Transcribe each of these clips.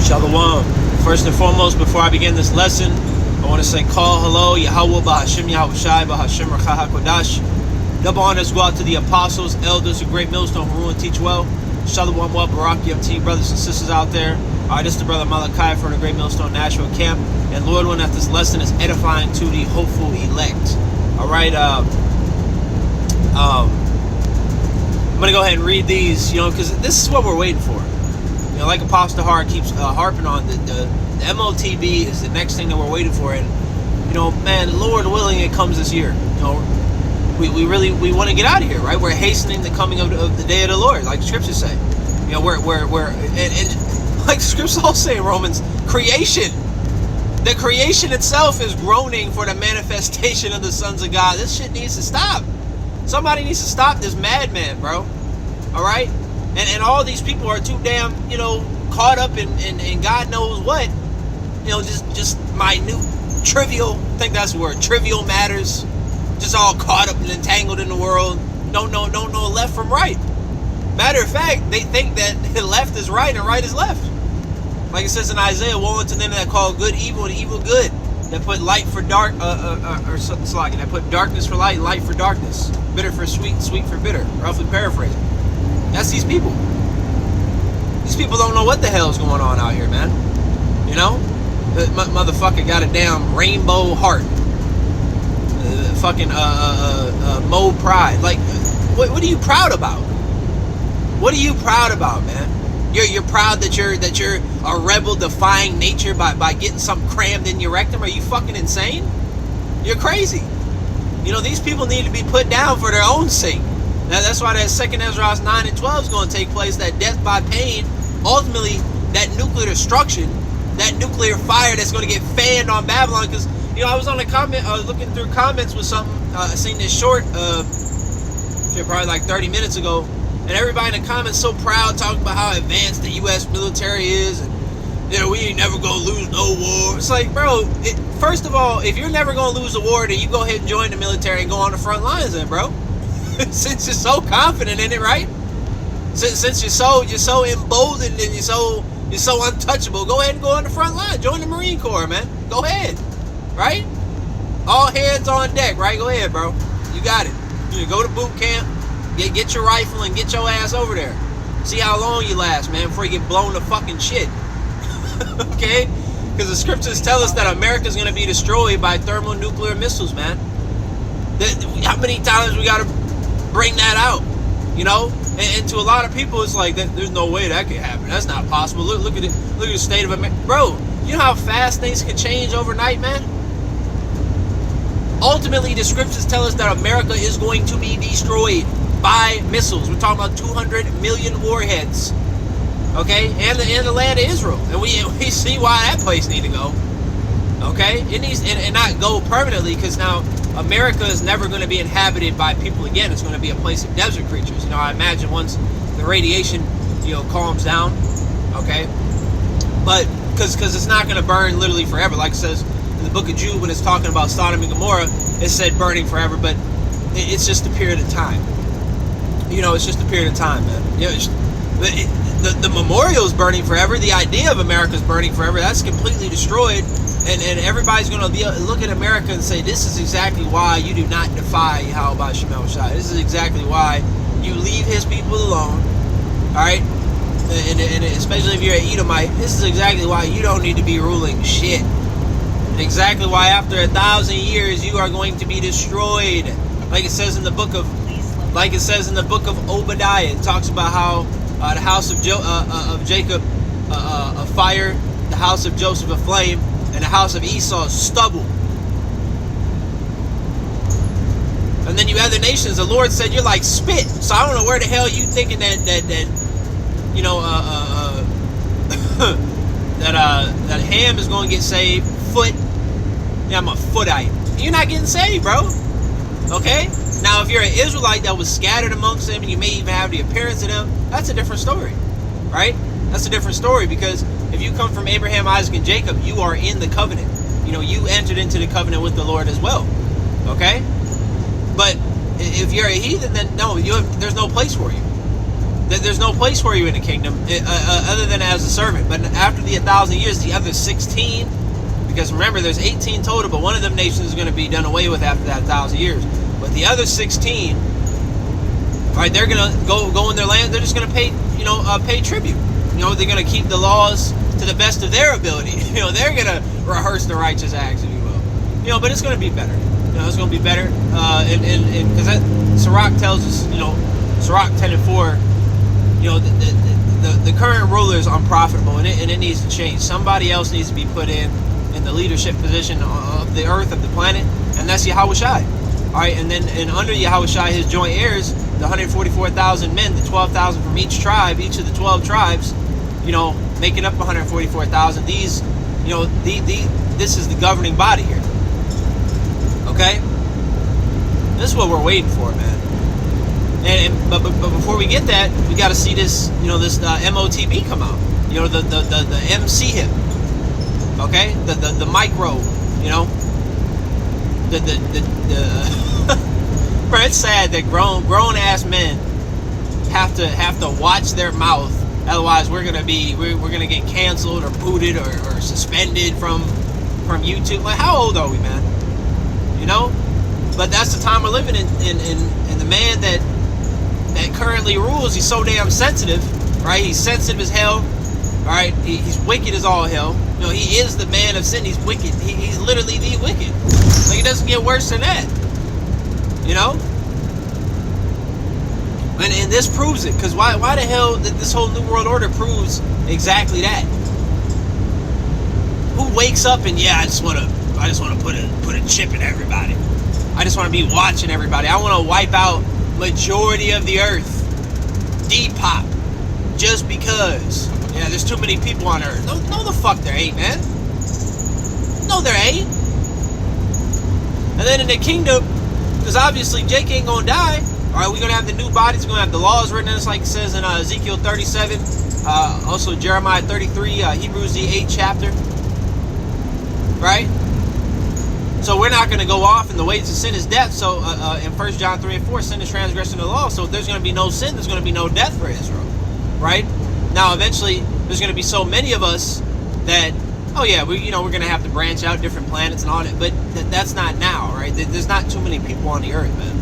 Shalom. First and foremost, before I begin this lesson, I want to say call hello, Yahawah, Bahashim, Yahawashi, Bahashim, Racha HaKodash. Double honors go out to the apostles, elders of Great Millstone who rule and teach well. Shalom, well, Barak, to brothers and sisters out there. Alright, this is the brother Malachi from the Great Millstone Nashville camp. And Lord willing, that this lesson is edifying to the hopeful elect. Alright, I'm going to go ahead and read these, because this is what we're waiting for. Like Apostle Hart keeps harping on, the MOTB is the next thing that we're waiting for. And, man, Lord willing, it comes this year. We want to get out of here, right? We're hastening the coming of the day of the Lord, like the scriptures say. We're and like the scriptures all say in Romans, the creation itself is groaning for the manifestation of the sons of God. This shit needs to stop. Somebody needs to stop this madman, bro. All right? And all these people are too damn, caught up in God knows what. Just minute, trivial, I think that's the word, trivial matters. Just all caught up and entangled in the world. Don't know left from right. Matter of fact, they think that left is right and right is left. Like it says in Isaiah, woe unto them that call good evil and evil good. That put light for dark, that put darkness for light, light for darkness. Bitter for sweet, sweet for bitter. Roughly paraphrasing. That's these people. These people don't know what the hell's going on out here, man. The motherfucker got a damn rainbow heart. Mo pride. Like, what are you proud about? What are you proud about, man? You're proud that you're a rebel defying nature by getting something crammed in your rectum? Are you fucking insane? You're crazy. These people need to be put down for their own sake. Now, that's why that 2nd Ezra 9 and 12 is going to take place, that death by pain, ultimately that nuclear destruction, that nuclear fire that's going to get fanned on Babylon. Because, I was on a comment, I was looking through comments with something, I seen this short, probably like 30 minutes ago, and everybody in the comments so proud, talking about how advanced the U.S. military is, and, we ain't never going to lose no war. It's like, bro, first of all, if you're never going to lose a war, then you go ahead and join the military and go on the front lines then, bro. Since you're so confident in it, right? Since you're so emboldened and you're so untouchable, go ahead and go on the front line. Join the Marine Corps, man. Go ahead, right? All hands on deck, right? Go ahead, bro. You got it. You go to boot camp, get your rifle and get your ass over there. See how long you last, man, before you get blown to fucking shit. Okay? Because the scriptures tell us that America's going to be destroyed by thermonuclear missiles, man. How many times we got to bring that out, and to a lot of people it's like there's no way that could happen. That's not possible. Look at it. Look at the state of America, bro. You know how fast things can change overnight, man. Ultimately, the scriptures tell us that America is going to be destroyed by missiles. We're talking about 200 million warheads, okay, and the land of Israel, and we see why that place need to go. Okay, it needs and not go permanently, because now America is never going to be inhabited by people again. It's going to be a place of desert creatures. I imagine once the radiation, calms down. Okay, but because it's not going to burn literally forever, like it says in the book of Jude when it's talking about Sodom and Gomorrah, it said burning forever, but it's just a period of time. It's just a period of time, man. The memorial's burning forever. The idea of America's burning forever, that's completely destroyed. And everybody's going to look at America and say, this is exactly why you do not defy Yahawah Shemel Shai. This is exactly why you leave his people alone. All right? And especially if you're an Edomite, this is exactly why you don't need to be ruling shit. And exactly why after 1,000 years you are going to be destroyed. Like it says in the book of Obadiah. It talks about how the house of Jacob a fire, the house of Joseph a flame, and the house of Esau stubble. And then you other nations, the Lord said you're like spit. So I don't know where the hell you thinking that Ham is going to get saved. I'm a footite. You're not getting saved, bro. Okay? Now if you're an Israelite that was scattered amongst them and you may even have the appearance of them, that's a different story. Right? That's a different story, because if you come from Abraham, Isaac, and Jacob, you are in the covenant. You entered into the covenant with the Lord as well. Okay? But if you're a heathen, then no, there's no place for you. That there's no place for you in the kingdom other than as a servant. But after the 1,000 years, the other 16, because remember, there's 18 total, but one of them nations is going to be done away with after that 1,000 years. But the other 16, right, they're going to go in their land. They're just going to pay, pay tribute. They're going to keep the laws to the best of their ability. They're going to rehearse the righteous acts, if you will. But it's going to be better. It's going to be better. And because Sirach tells us, Sirach 10:4. The current ruler is unprofitable, and it needs to change. Somebody else needs to be put in the leadership position of the earth, of the planet, and that's Yahawah. All right, and under Yahawah, his joint heirs, the 144,000 men, the 12,000 from each tribe, each of the 12 tribes, making up 144,000. These, this is the governing body here. Okay, this is what we're waiting for, man. But before we get that, we got to see this, this MOTB come out. The MC hip. Okay, the micro. Bro, it's sad that grown ass men have to watch their mouth. Otherwise, we're gonna get canceled or booted or suspended from YouTube. Like, how old are we, man? But that's the time we're living in. And the man that currently rules, he's so damn sensitive, right? He's sensitive as hell, all right? He's wicked as all hell. He is the man of sin. He's wicked. He's literally the wicked. Like, it doesn't get worse than that, And this proves it, because why the hell this whole New World Order proves exactly that? Who wakes up and I just want to put a chip in everybody. I just want to be watching everybody. I want to wipe out majority of the earth. Depop. Just because. Yeah, there's too many people on earth. No, the fuck there ain't, man. No, there ain't. And then in the kingdom, because obviously Jake ain't gonna die. Alright, we're gonna have the new bodies, we're gonna have the laws written in us, like it says in Ezekiel 37, also Jeremiah 33, Hebrews the 8th chapter. Right? So we're not going to go off, and the wages of sin is death. So in 1 John 3 and 4, sin is transgression of the law. So if there's going to be no sin, there's going to be no death for Israel. Right? Now, eventually, there's going to be so many of us that, we're going to have to branch out different planets and all that. But that's not now, right? There's not too many people on the earth, man.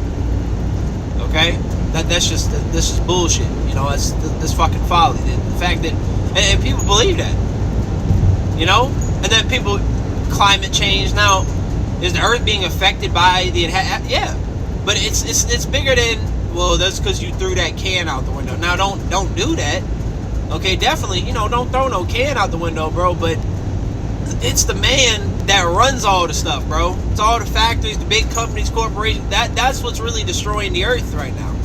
Okay? That's just bullshit. That's fucking folly. The fact that, and people believe that. And then people, climate change now. Is the earth being affected by the yeah, but it's bigger than, well, that's because you threw that can out the window. Now don't do that. Okay, definitely, don't throw no can out the window, bro, but it's the man that runs all the stuff, bro. It's all the factories, the big companies, corporations. That's what's really destroying the earth right now.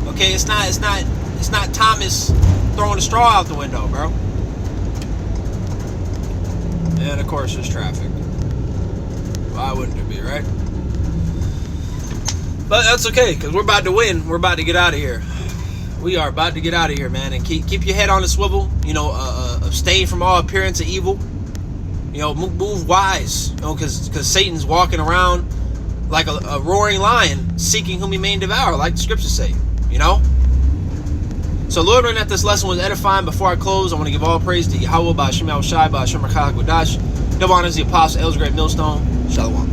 Okay, it's not Thomas throwing a straw out the window, bro. And of course there's traffic. Why wouldn't it be, right? But that's okay, because we're about to win. We're about to get out of here. We are about to get out of here, man. And keep your head on the swivel. Abstain from all appearance of evil. Move wise. Because Satan's walking around like a roaring lion, seeking whom he may devour, like the scriptures say. So Lord, when this lesson was edifying, before I close, I want to give all praise to Yahawah, by Hashem Yahushai, by Hashem Rakach Wadash. Double honors the Apostle Elsgrave Millstone. Shalom.